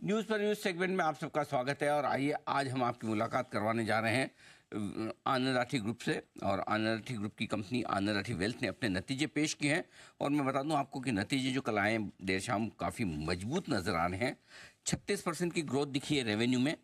News पर news segment में आप सबका स्वागत है। और आइए आज हम आपकी मुलाकात करवाने जा रहे हैं आनंद राठी ग्रुप से। और आनंद राठी ग्रुप की कंपनी आनंद राठी वेल्थ ने अपने नतीजे पेश किए हैं। और मैं बता दूं आपको कि नतीजे जो कल आए देर शाम काफ़ी मजबूत नज़र आ रहे हैं। 36% की ग्रोथ दिखी है रेवेन्यू में,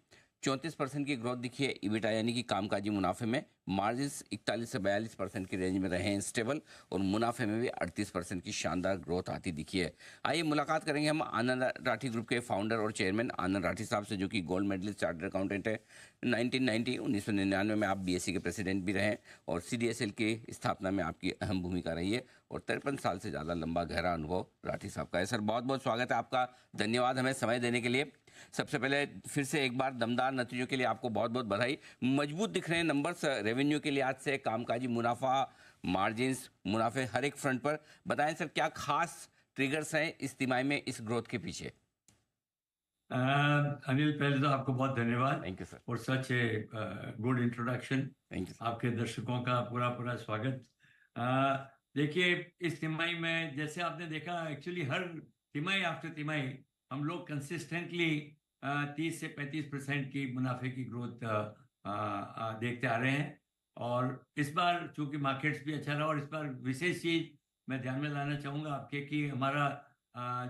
34% की ग्रोथ दिखी है इबिटा यानी कि कामकाजी मुनाफे में। मार्जिन्स 41 से 42% की रेंज में रहे हैं स्टेबल, और मुनाफे में भी 38% की शानदार ग्रोथ आती दिखी है। आइए मुलाकात करेंगे हम आनंद राठी ग्रुप के फाउंडर और चेयरमैन आनंद राठी साहब से, जो कि गोल्ड मेडलिस्ट चार्टर्ड अकाउंटेंट है। 1999 में आप बीएससी के प्रेसिडेंट भी रहे, और सीडीएसएल की स्थापना में आपकी अहम भूमिका रही है, और 53 साल से ज़्यादा लंबा गहरा अनुभव राठी साहब का है। सर बहुत बहुत स्वागत है आपका, धन्यवाद हमें समय देने के लिए। सबसे पहले फिर से एक बार दमदार नतीजों के लिए आपको बहुत बहुत बधाई। मजबूत दिख रहे हैं नंबर्स रेवेन्यू के लिहाज से, कामकाजी मुनाफा, मार्जिन्स, मुनाफे हर एक फ्रंट पर। बताएं सर, क्या खास ट्रिगर्स हैं इस तिमाही में इस ग्रोथ के पीछे? अनिल, पहले तो आपको बहुत धन्यवाद थैंक यू सर। और such a good introduction. Thank you sir. आपके दर्शकों का पूरा पूरा स्वागत। अ, देखिए, इस तिमाही में जैसे आपने देखा, एक्चुअली हर तिमाही आफ्टर तिमाही हम लोग कंसिस्टेंटली 30 से 35% की मुनाफे की ग्रोथ देखते आ रहे हैं। और इस बार चूंकि मार्केट्स भी अच्छा रहा, और इस बार विशेष चीज मैं ध्यान में लाना चाहूंगा आपके कि हमारा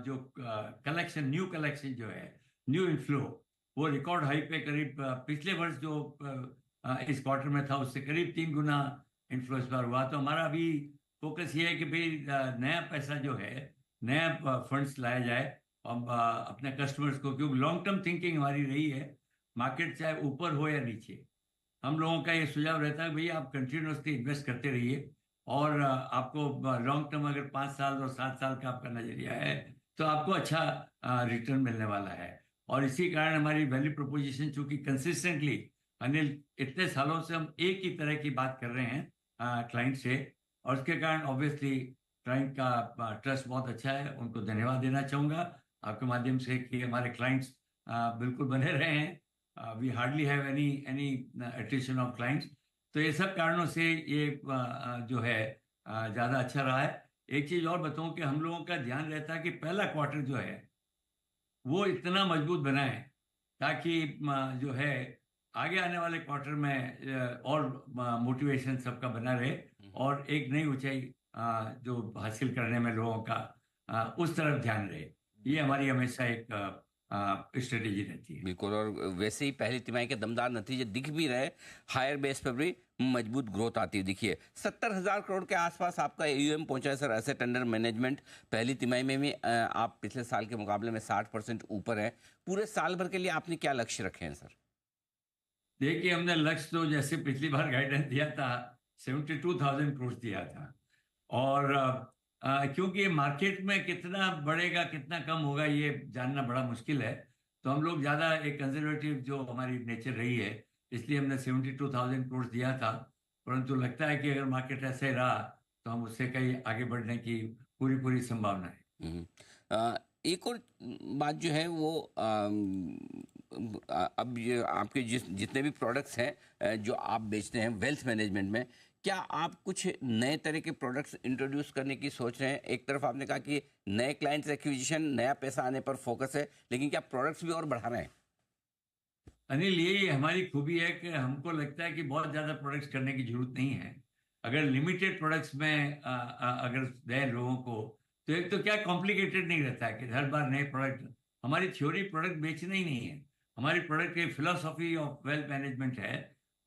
जो कलेक्शन, न्यू कलेक्शन जो है, न्यू इनफ्लो, वो रिकॉर्ड हाई पे करीब पिछले वर्ष जो इस क्वार्टर में था उससे करीब 3 गुना इनफ्लो इस बार हुआ। तो हमारा अभी फोकस ये है कि भाई नया पैसा जो है, नया फंड्स लाया जाए और अपने कस्टमर्स को, क्योंकि लॉन्ग टर्म थिंकिंग हमारी रही है। मार्केट चाहे ऊपर हो या नीचे, हम लोगों का ये सुझाव रहता है भैया आप कंटिन्यूसली इन्वेस्ट करते रहिए, और आपको लॉन्ग टर्म अगर 5 साल और 7 साल का आपका नजरिया है तो आपको अच्छा रिटर्न मिलने वाला है। और इसी कारण हमारी वैल्यू प्रोपोजिशन, चूंकि कंसिस्टेंटली अनिल इतने सालों से हम एक ही तरह की बात कर रहे हैं क्लाइंट से, और उसके कारण ऑब्वियसली क्लाइंट का ट्रस्ट बहुत अच्छा है। उनको धन्यवाद देना चाहूंगा आपके माध्यम से कि हमारे क्लाइंट्स बिल्कुल बने रहे हैं। We hardly have any attrition of clients. तो ये सब कारणों से ये जो है ज्यादा अच्छा रहा है। एक चीज और बताऊं कि हम लोगों का ध्यान रहता है कि पहला क्वार्टर जो है वो इतना मजबूत बनाए ताकि जो है आगे आने वाले क्वार्टर में और मोटिवेशन सबका बना रहे, और एक नई ऊंचाई जो हासिल करने में लोगों का उस तरफ ध्यान रहे। ये हमारी हमेशा एक स्ट्रेटेजी रहती है। बिल्कुल, और वैसे ही पहली तिमाही के दमदार नतीजे दिख भी रहे। हायर बेस पर भी मजबूत ग्रोथ आती है। दिखिए 70,000 करोड़ के आसपास आपका एयूएम पहुंचा है सर, एसेट अंडर मैनेजमेंट। पहली तिमाही में भी आप पिछले साल के मुकाबले में 60% ऊपर है। पूरे साल भर के लिए आपने क्या लक्ष्य रखे हैं सर? देखिए, हमने लक्ष्य तो जैसे पिछली बार गाइडेंस दिया था, 72,000 करोड़ दिया था। और क्योंकि मार्केट में कितना बढ़ेगा कितना कम होगा ये जानना बड़ा मुश्किल है, तो हम लोग ज्यादा एक कंजर्वेटिव जो हमारी नेचर रही है, इसलिए हमने 72,000 करोड़ दिया था। परंतु लगता है कि अगर मार्केट ऐसे रहा तो हम उससे कहीं आगे बढ़ने की पूरी पूरी संभावना है। हम्म। एक और बात जो है वो अब ये आपके जितने भी प्रोडक्ट्स हैं जो आप बेचते हैं वेल्थ मैनेजमेंट में, क्या आप कुछ नए तरह के प्रोडक्ट्स इंट्रोड्यूस करने की सोच रहे हैं? एक तरफ आपने कहा कि नए क्लाइंट्स एक्विजिशन, नया पैसा आने पर फोकस है, लेकिन क्या प्रोडक्ट्स भी और बढ़ा रहे हैं? अनिल, ये हमारी खूबी है कि हमको लगता है कि बहुत ज्यादा प्रोडक्ट्स करने की जरूरत नहीं है। अगर लिमिटेड प्रोडक्ट्स में अगर दें लोगों को, तो एक तो क्या कॉम्प्लिकेटेड नहीं रहता है कि हर बार नए प्रोडक्ट। हमारी थ्योरी प्रोडक्ट बेचना ही नहीं है, हमारी प्रोडक्ट की फिलोसॉफी ऑफ वेल्थ मैनेजमेंट है।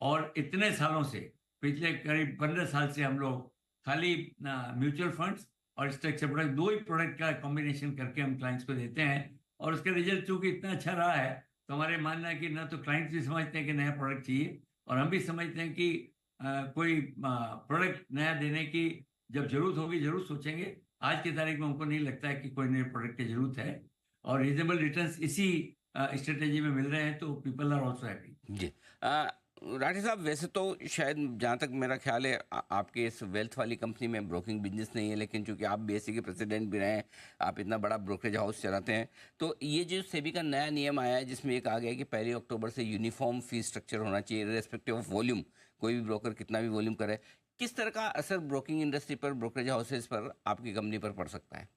और इतने सालों से, पिछले करीब 15 साल से हम लोग खाली म्यूचुअल फंड्स और स्ट्रक्चर प्रोडक्ट, दो ही प्रोडक्ट का कॉम्बिनेशन करके हम क्लाइंट्स को देते हैं। और उसका रिजल्ट चूंकि इतना अच्छा रहा है, तो हमारे मानना है कि ना तो क्लाइंट्स भी समझते हैं कि नया प्रोडक्ट चाहिए, और हम भी समझते हैं कि कोई प्रोडक्ट नया देने की जब जरूरत होगी जरूर सोचेंगे। आज की तारीख में हमको नहीं लगता है कि कोई नए प्रोडक्ट की जरूरत है, और रीजनेबल रिटर्न्स इसी स्ट्रेटेजी में मिल रहे हैं, तो पीपल आर ऑल्सो हैप्पी। जी। राठी साहब, वैसे तो शायद जहाँ तक मेरा ख्याल है आपके इस वेल्थ वाली कंपनी में ब्रोकिंग बिजनेस नहीं है, लेकिन चूंकि आप बीएससी के प्रेसिडेंट भी रहे हैं, आप इतना बड़ा ब्रोकरेज हाउस चलाते हैं, तो ये जो सेबी का नया नियम आया है जिसमें एक आ गया है कि 1 अक्टूबर से यूनिफॉर्म फी स्ट्रक्चर होना चाहिए रिस्पेक्टिव ऑफ वॉल्यूम। कोई भी ब्रोकर कितना भी वॉल्यूम करे, किस तरह का असर ब्रोकिंग इंडस्ट्री पर, ब्रोकरेज हाउसेज पर, आपकी कंपनी पर पड़ सकता है?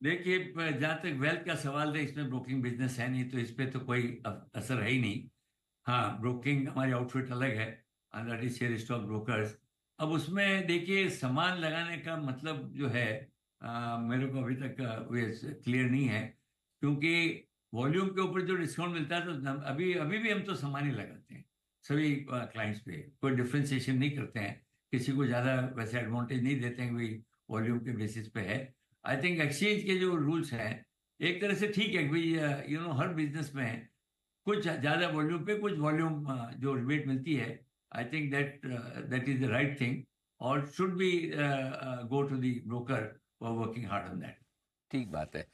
देखिए, जहाँ तक वेल्थ का सवाल है, इसमें ब्रोकिंग बिजनेस है नहीं, तो इस पे तो कोई असर है ही नहीं। हाँ, ब्रोकिंग हमारी आउटफिट अलग है, that is share stock brokers. अब उसमें देखिए, सामान लगाने का मतलब जो है, मेरे को अभी तक क्लियर नहीं है, क्योंकि वॉल्यूम के ऊपर जो डिस्काउंट मिलता है, तो अभी अभी भी हम तो सामान ही लगाते हैं सभी क्लाइंट्स पे, कोई डिफ्रेंसिएशन नहीं करते हैं, किसी को ज़्यादा वैसे एडवांटेज नहीं देते हैं, वही वॉल्यूम के बेसिस पे है। आई थिंक एक्सचेंज के जो रूल्स हैं, एक तरह से ठीक है, भाई हर बिजनेस में कुछ ज्यादा वॉल्यूम पे कुछ वॉल्यूम जो रिबेट मिलती है, I think that is the right thing, और should be go to the broker for working hard on that. ठीक बात है।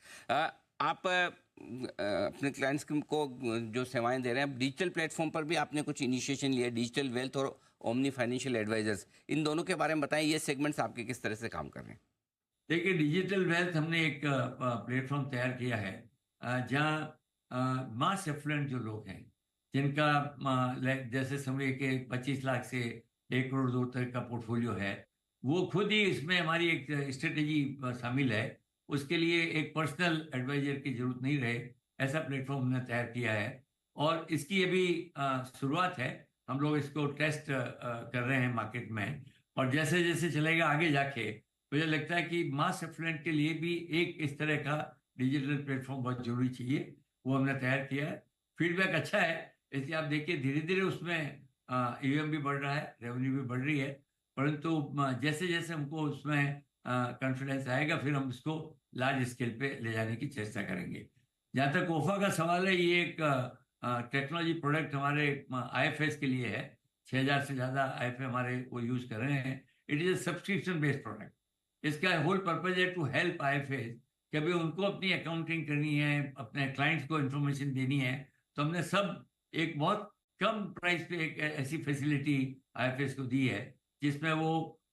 आप अपने क्लाइंट्स को जो सेवाएं दे रहे हैं, डिजिटल प्लेटफॉर्म पर भी आपने कुछ इनिशिएशन लिया, डिजिटल वेल्थ और ओमनी फाइनेंशियल एडवाइजर्स, इन दोनों के बारे में बताएं, ये सेगमेंट्स आपके किस तरह से काम कर रहे हैं? देखिए, डिजिटल वेल्थ हमने एक प्लेटफॉर्म तैयार किया है, जहाँ मास एफ्लुएंट जो लोग हैं, जिनका जैसे समझिए कि 25 लाख से 1 करोड़ 2 तक का पोर्टफोलियो है, वो खुद ही इसमें हमारी एक स्ट्रेटेजी शामिल है। उसके लिए एक पर्सनल एडवाइजर की जरूरत नहीं रहे, ऐसा प्लेटफॉर्म हमने तैयार किया है। और इसकी अभी शुरुआत है, हम लोग इसको टेस्ट कर रहे हैं मार्केट में, और जैसे जैसे चलेगा आगे जाके, मुझे लगता है कि मास एफ्लुएंट के लिए भी एक इस तरह का डिजिटल प्लेटफॉर्म बहुत जरूरी चाहिए, वो हमने तैयार किया है। फीडबैक अच्छा है, इसलिए आप देखिए धीरे धीरे उसमें ईवीएम भी बढ़ रहा है, रेवेन्यू भी बढ़ रही है, परंतु जैसे जैसे हमको उसमें कॉन्फिडेंस आएगा, फिर हम इसको लार्ज स्केल पे ले जाने की चेष्टा करेंगे। जहाँ तक ओफा का सवाल है, ये एक टेक्नोलॉजी प्रोडक्ट हमारे आईएफएस के लिए है। 6,000 से ज़्यादा आईएफए हमारे वो यूज़ कर रहे हैं। It is a subscription based product. इसका होल पर्पज है टू हेल्प आईएफएस, कि अभी उनको अपनी अकाउंटिंग करनी है, अपने क्लाइंट्स को इन्फॉर्मेशन देनी है, तो हमने सब एक बहुत कम प्राइस पे एक ऐसी फैसिलिटी आईएफएस को दी है, जिसमें वो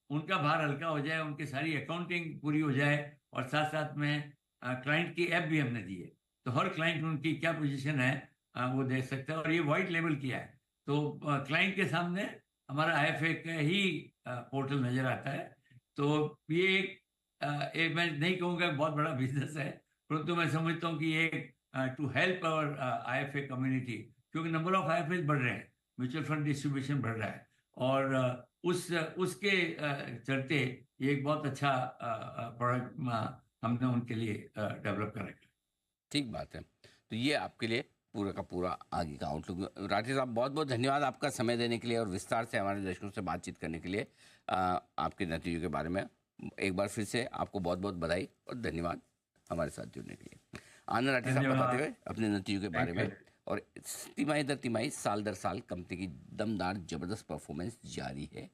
उनका भार हल्का हो जाए, उनकी सारी अकाउंटिंग पूरी हो जाए, और साथ साथ में क्लाइंट की ऐप भी हमने दी है, तो हर क्लाइंट उनकी क्या पोजीशन है वो देख सकता है, और ये वाइट लेवल किया है, तो क्लाइंट के सामने हमारा आईएफए का ही पोर्टल नजर आता है। तो ये एक मैं नहीं कहूँगा बहुत बड़ा बिजनेस है, परंतु मैं समझता हूँ कि ये to help our IFA community, क्योंकि नंबर ऑफ आईएफए बढ़ रहे हैं, म्यूचुअल फंड डिस्ट्रीब्यूशन बढ़ रहा है, और उसके चलते ये एक बहुत अच्छा प्रोडक्ट हमने उनके लिए डेवलप कर रखा है। ठीक बात है। तो ये आपके लिए पूरा का पूरा आगे का आउटलुक। राठौर साहब, बहुत बहुत धन्यवाद आपका समय देने के लिए और विस्तार से हमारे दर्शकों से बातचीत करने के लिए। आपके नतीजों के बारे में एक बार फिर से आपको बहुत बहुत बधाई और धन्यवाद हमारे साथ जुड़ने के लिए। आनंद राठी साहब बताते धन्यवाद। हुए अपने नतीजों के बारे थैंक यू। में, और तिमाही दर तिमाही, साल दर साल कंपनी की दमदार जबरदस्त परफॉर्मेंस जारी है।